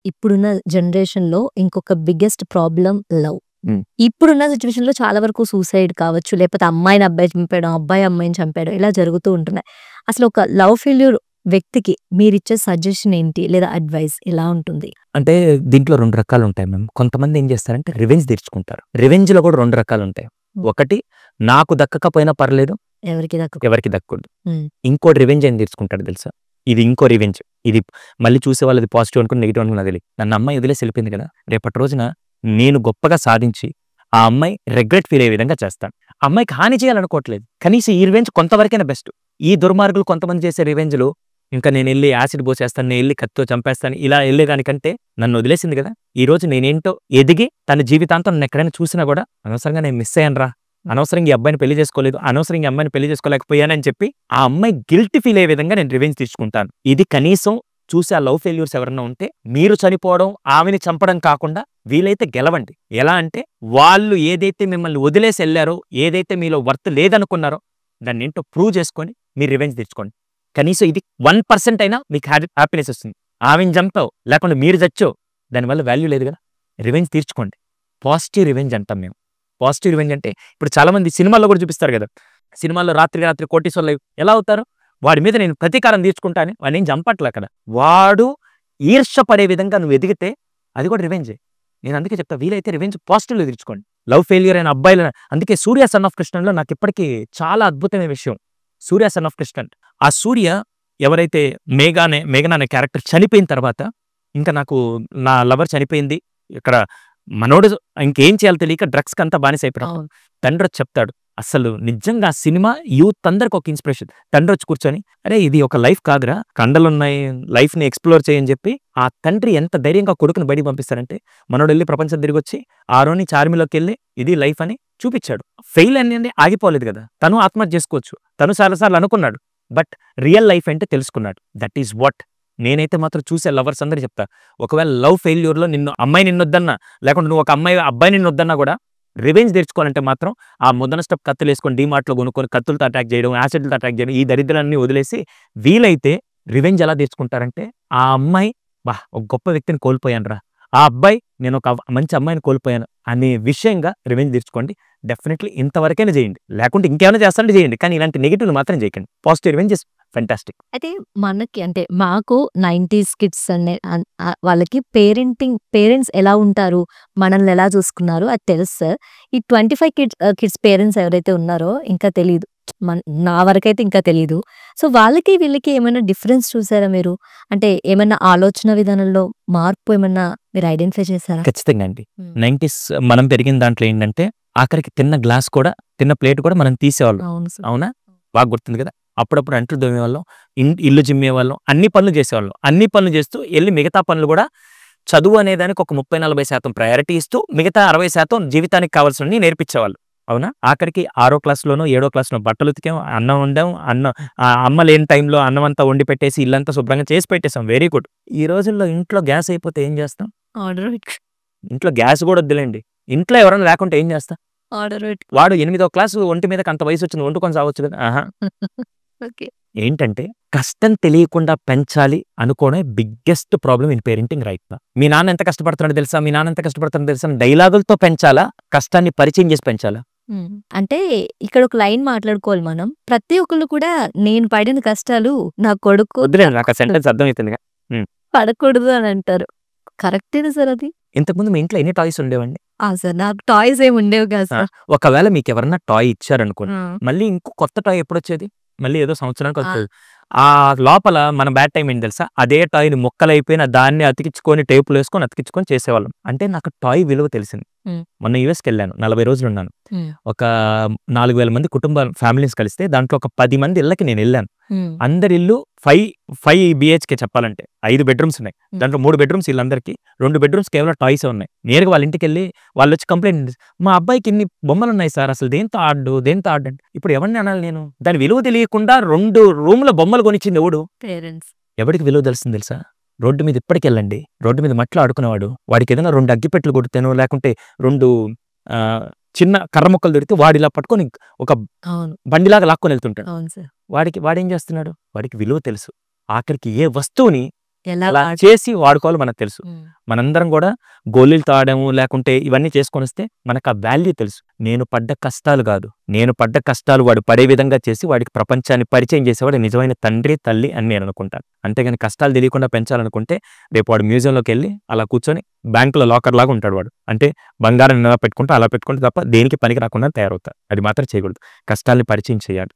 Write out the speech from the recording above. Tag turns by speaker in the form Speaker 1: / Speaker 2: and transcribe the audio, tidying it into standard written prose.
Speaker 1: ఇప్పుడున్న జనరేషన్‌లో ఇంకొక బిగ్గెస్ట్ ప్రాబ్లమ్ లవ్.
Speaker 2: హ్మ్.
Speaker 1: ఇప్పుడున్న సిట్యుయేషన్‌లో చాలా వరకు సూసైడ్ కావచ్చు, లేకపోతే అమ్మాయిని అబ్బాయి చంపేయడం, అబ్బాయి అమ్మాయిని చంపేయడం ఇలా జరుగుతూ ఉంటున్నాయి. అసలు ఒక లవ్ ఫెయిల్యూర్ వ్యక్తికి మీరిచ్చే సజెషన్ ఏంటి? లేదా అడ్వైస్ ఎలా ఉంటుంది?
Speaker 2: అంటే దీంట్లో 2 రకాలుంటాయి మ్యామ్. కొంతమంది ఏం చేస్తారంటే రివెంజ్ తీర్చుకుంటారు. రివెంజ్‌లో కూడా 2 రకాలుంటాయి.
Speaker 1: హ్మ్.
Speaker 2: ఒకటి నాకు దక్కకపోయినా పర్లేదు,
Speaker 1: ఎవరికి దక్కకు.
Speaker 2: ఎవరికీ దక్కకూడదు.
Speaker 1: హ్మ్.
Speaker 2: ఇంకోటి రివెంజ్ ఏం తీర్చుకుంటాడు తెలుసా? ఇది ఇంకో రివెంజ్. ఇది మళ్ళీ చూసే వాళ్ళది పాజిటివ్ అనుకుని నెగెటివ్ అనుకుని నాకు తెలీదు. నన్ను అమ్మాయి వదిలేసి వెళ్ళిపోయింది కదా! రేపటి రోజున నేను గొప్పగా సాధించి ఆ అమ్మాయి రిగ్రెట్ ఫీల్ అయ్యే విధంగా చేస్తాను. ఆ అమ్మాయికి హాని చేయాలనుకోవట్లేదు. కనీసం ఈ రివెంజ్ కొంతవరకైనా బెస్ట్. ఈ దుర్మార్గులు కొంతమంది చేసే రివెంజ్‌లు ఇంకా నేనెళ్ళి యాసిడ్ పోసేస్తాను, నేనెళ్ళి కత్తితో చంపేస్తాను ఇలా ఎళ్ళేదానికంటే నన్ను వదిలేసింది కదా! ఈరోజు నేనేంటో ఎదిగి తన జీవితాంతం నన్నెక్కడైనా చూసినా కూడా అనవసరంగా నేను మిస్ అయ్యానురా, అనవసరంగా ఈ అబ్బాయిని పెళ్లి చేసుకోలేదు, అనవసరంగా ఈ అమ్మాయిని పెళ్లి చేసుకోలేకపోయానని చెప్పి ఆ అమ్మాయి గిల్టీ ఫీల్ అయ్యే విధంగా నేను రివెంజ్ తీసుకుంటాను. ఇది కనీసం చూసే ఆ లవ్ ఫెయిల్యూర్స్ ఎవరన్నా ఉంటే మీరు చనిపోవడం, ఆమెని చంపడం కాకుండా వీలైతే గెలవండి. ఎలా అంటే వాళ్ళు ఏదైతే మిమ్మల్ని వదిలేసి ఎళ్లారో, ఏదైతే మీలో వర్త్ లేదనుకున్నారో దాన్నేంటో ప్రూవ్ చేసుకొని మీరు రివెంజ్ తెచ్చుకోండి. కనీసం ఇది 1% అయినా మీకు హ్యాపీనెస్ వస్తుంది. ఆమెను చంపావు, లేకుంటే మీరు చచ్చావు, దానివల్ల వాల్యూ లేదు కదా! రివెంజ్ తీర్చుకోండి. పాజిటివ్ రివెంజ్ అంటాం మేము. పాజిటివ్ రివెంజ్ అంటే ఇప్పుడు చాలామంది సినిమాల్లో కూడా చూపిస్తారు కదా! సినిమాల్లో రాత్రికి రాత్రి కోటీశ్వరులు ఎలా అవుతారు? వాడి మీద నేను ప్రతీకారం తీర్చుకుంటా అని వాడినేం చంపట్లే కదా! వాడు ఈర్ష్య పడే విధంగా నువ్వు ఎదిగితే అది కూడా రివెంజే. నేను అందుకే చెప్తా వీలైతే రివెంజ్ పాజిటివ్‌లో తీర్చుకోండి. లవ్ ఫెయిల్యూర్ అయిన అబ్బాయిల అందుకే 'సూర్య సన్ ఆఫ్ కృష్ణన్‌లో' నాకిప్పటికీ చాలా అద్భుతమైన విషయం. 'సూర్య సన్ ఆఫ్ కృష్ణన్' ఆ సూర్య ఎవరైతే మేఘన అనే క్యారెక్టర్ చనిపోయిన తర్వాత ఇంకా నాకు నా లవర్ చనిపోయింది. ఇక్కడ మనోడు ఇంకేం చేయాలో తెలియక డ్రగ్స్‌కంతా బానిస అయిపోయినప్పుడు
Speaker 1: అవును.
Speaker 2: తండ్రొచ్చి చెప్తాడు. అసలు నిజంగా ఆ సినిమా యూత్ అందరికి ఒక ఇన్స్పిరేషన్. తండ్రొచ్చి కూర్చొని "అరే! ఇది ఒక లైఫ్ కాదురా! కండలున్నాయి. లైఫ్‌ని ఎక్స్‌ప్లోర్ చెయ్యి" అని చెప్పి ఆ తండ్రి ఎంత ధైర్యంగా కొడుకుని బయటికి పంపిస్తాడంటే మనోడెళ్ళి ప్రపంచం తిరిగొచ్చి ఆరో నుంచి ఆర్మీలోకెళ్ళి ఇది లైఫ్ అని చూపిచ్చాడు. ఫెయిల్ అనేది ఆగిపోలేదు కదా! తను ఆత్మహత్య చేసుకోవచ్చు. తను చాలా సార్లు అనుకున్నాడు. బట్ రియల్ లైఫ్ అంటే తెలుసుకున్నాడు. దట్ ఈస్ వాట్ నేనైతే మాత్రం చూసే లవర్స్ అందరికి చెప్తా. ఒకవేళ లవ్ ఫెయిల్యూర్‌లో అమ్మాయి నిన్నొద్దన్నా, లేకుంటే నువ్వు ఒక అబ్బాయి నిన్నొద్దన్నా కూడా రివెంజ్ తెచ్చుకోవాలంటే మాత్రం ఆ ముద్దన స్టెప్ కత్తులేసుకొని డీమార్ట్‌లో కొనుక్కొని కత్తులతో అటాక్ చేయడం, యాసిడ్‌లతో అటాక్ చేయడం ఈ దరిద్రాలన్నీ వదిలేసి వీలైతే రివెంజ్ ఎలా తెచ్చుకుంటారంటే ఆ అమ్మాయి ఒక గొప్ప వ్యక్తిని కోల్పోయానురా, ఆ అబ్బాయి నేను ఒక మంచి అమ్మాయిని కోల్పోయాను అనే విషయంగా రివెంజ్ తెచ్చుకోండి. డెఫినెట్‌లీ ఇంతవరకైనా చేయండి. లేకుంటే ఇంకేమైనా చేస్తారంటే చేయండి. కానీ ఇలాంటి నెగెటివ్‌లు మాత్రం చేయకండి. Positive revenge is fantastic.
Speaker 1: అయితే మనకి అంటే మాకు 90s కిడ్స్ అనే వాళ్ళకి పేరెంట్స్ ఎలా ఉంటారు, మనల్ని ఎలా చూసుకున్నారు అది తెలుసు సార్. ఈ 25 కిడ్స్ పేరెంట్స్ ఎవరైతే ఉన్నారో ఇంకా తెలీదు. నా వరకైతే ఇంకా తెలీదు. సో, వాళ్ళకి వీళ్ళకి ఏమైనా డిఫరెన్స్ చూసారా మీరు? అంటే ఏమన్నా ఆలోచన విధానంలో మార్పు ఏమన్నా మీరు ఐడెంటిఫై చేసారా?
Speaker 2: ఖచ్చితంగా అండి.
Speaker 1: హ్మ్.
Speaker 2: 90s మనం పెరిగిన దాంట్లో ఏంటంటే ఆఖరికి తిన్న ప్లేట్ కూడా మనం తీసేవాళ్ళం.
Speaker 1: అవును సార్.
Speaker 2: అవునా? బాగా గుర్తుంది కదా! అప్పుడప్పుడు అంట్లు తోమేవాళ్ళం, ఇల్లు చిమ్మేవాళ్ళం, అన్ని పనులు చేసేవాళ్ళం. అన్ని పనులు చేస్తూ ఎళ్లి మిగతా పనులు కూడా చదువు అనేదానికి ఒక 30-40% ప్రయారిటీ ఇస్తూ మిగతా 60% జీవితానికి కావాల్సినవన్నీ నేర్పించేవాళ్ళు. అవునా? ఆఖరికి 6 క్లాస్‌లోనో, 7 క్లాస్‌లో బట్టలు ఉతికాం, అన్నం వండాం, అమ్మ లేని టైంలో అన్నం అంతా వండి పెట్టేసి ఇల్లంతా శుభ్రంగా చేసి పెట్టేసాం. Very good. ఈ రోజుల్లో ఇంట్లో గ్యాస్ అయిపోతే ఏం చేస్తాం?
Speaker 1: ఆర్డర్ పెట్టుకో.
Speaker 2: ఇంట్లో గ్యాస్ కూడా వద్దులేండి. ఇంట్లో ఎవరైనా లేకుంటే ఏం చేస్తా?
Speaker 1: ఆర్డర్ పెట్టుకో.
Speaker 2: వాడు 8వ క్లాసు ఒంటి మీదకి అంత వయసొచ్చింది వండుకొని సావచ్చు కదా! ఆహా!
Speaker 1: ఓకే.
Speaker 2: ఏంటంటే కష్టం తెలియకుండా పెంచాలి అనుకోవడమే biggest problem in parenting right now. మీ నాన్న ఎంత కష్టపడుతున్నాడో తెలుసా? మీ నాన్న ఎంత కష్టపడుతున్నాడో తెలుసా? డైలాగులతో పెంచాలా? కష్టాన్ని పరిచయం చేసి పెంచాలా?
Speaker 1: అంటే ఇక్కడ ఒక లైన్ మాట్లాడుకోవాలి మనం. ప్రతి ఒక్కళ్ళు కూడా నేను పడిన కష్టాలు నా కొడుకు
Speaker 2: వద్దులేండి నాకు ఆ సెంటెన్స్ అర్థమైతుందిగా.
Speaker 1: పడకూడదు అని అంటారు. కరెక్టేనా సార్ అది?
Speaker 2: ఇంతకుముందు మీ ఇంట్లో ఎన్ని టాయ్స్ ఉండేవండి?
Speaker 1: సార్ నాకు టాయ్స్ ఏమి ఉండేవి కాదు సార్.
Speaker 2: ఒకవేళ మీకెవరన్నా టాయ్ ఇచ్చారనుకోండి,
Speaker 1: ఆ!
Speaker 2: మళ్ళీ ఇంకో కొత్త టాయ్ ఎప్పుడొచ్చేది? మళ్ళీ ఏదో సంవత్సరానికి
Speaker 1: ఆ!
Speaker 2: వస్తది. ఆ లోపల మన బ్యాడ్ టైమ్ ఏంటి తెలుసా? అదే టాయ్‌ని ముక్కలైపోయిన దాన్ని అతికించుకొని టేపులేసుకొని అతికించుకొని చేసేవాళ్ళం. అంటే నాకు టాయ్ విలువ తెలిసింది.
Speaker 1: హ్మ్.
Speaker 2: మొన్న యూఎస్‌కెళ్ళాను. 40 రోజులున్నాను.
Speaker 1: హ్మ్.
Speaker 2: ఒక 4000 మంది ఫ్యామిలీస్ కలిస్తే దాంట్లో ఒక 10 మంది ఇళ్ళకి నేనెళ్ళాను.
Speaker 1: హ్మ్.
Speaker 2: అందరి ఇల్లు 5 బీహెచ్‌కే చెప్పాలంటే. 5 బెడ్‌రూమ్స్ ఉన్నాయి. దాంట్లో 3 బెడ్‌రూమ్స్ ఈళ్ళందరికీ. 2 బెడ్‌రూమ్స్ కేవలం టాయ్సే ఉన్నాయి. నేరుగా వాళ్ళ ఇంటికెళ్ళి వాళ్ళొచ్చి కంప్లెయింట్ మా అబ్బాయికి ఇన్ని బొమ్మలున్నాయి సార్. అసలు దేనితో ఆడడు అంటే. ఇప్పుడు ఎవరిని అనాలి నేను? దాని విలువ తెలియకుండా 2 రూమ్‌ల బొమ్మలు కొనిచ్చింది ఎవడు?
Speaker 1: పేరెంట్స్.
Speaker 2: ఎవడికి విలువ తెలుస్తుంది తెలుసా? రోడ్డు మీద ఇప్పటికెళ్ళండి. రోడ్డు మీద మట్టిలో ఆడుకునేవాడు. వాడికేదైనా 2 అగ్గిపెట్టెలు కొడితేనో లేకుంటే 2 చిన్న కర్ర ముక్కలు దొరికితే వాడిలా పట్టుకొని ఒక
Speaker 1: అవును.
Speaker 2: బండిలాగా లాక్కొనెళ్తుంటాడు.
Speaker 1: అవును సార్.
Speaker 2: వాడేం చేస్తున్నాడు? వాడికి విలువ తెలుసు. ఆఖరికి ఏ వస్తువుని
Speaker 1: ఎలా
Speaker 2: అలా
Speaker 1: వాడ
Speaker 2: చేసి వాడుకోవాలో మనకు తెలుసు.
Speaker 1: హ్మ్.
Speaker 2: మనందరం కూడా గోళీలు తాగడము లేకుంటే ఇవన్నీ చేసుకొనొస్తే మనకు ఆ వాల్యూ తెలుసు. నేను పడ్డ కష్టాలు కాదు. నేను పడ్డ కష్టాలు వాడు పడే విధంగా చేసి వాడికి ప్రపంచాన్ని పరిచయం చేసేవాడు నిజమైన తండ్రి, తల్లి అని నేను అనుకుంటాను. అంతేగాని కష్టాలు తెలియకుండా పెంచాలనుకుంటే రేపు వాడు మ్యూజియంలోకెళ్ళి అలా కూర్చొని బ్యాంకులో లాకర్ లాగా ఉంటాడు వాడు. అంటే బంగారం ఎలా పెట్టుకుంటే అలా పెట్టుకుంటే తప్ప దేనికి పనికి రాకుండా తయారవుతాడు. అది మాత్రం చేయకూడదు. కష్టాల్ని పరిచయం చేయాలి.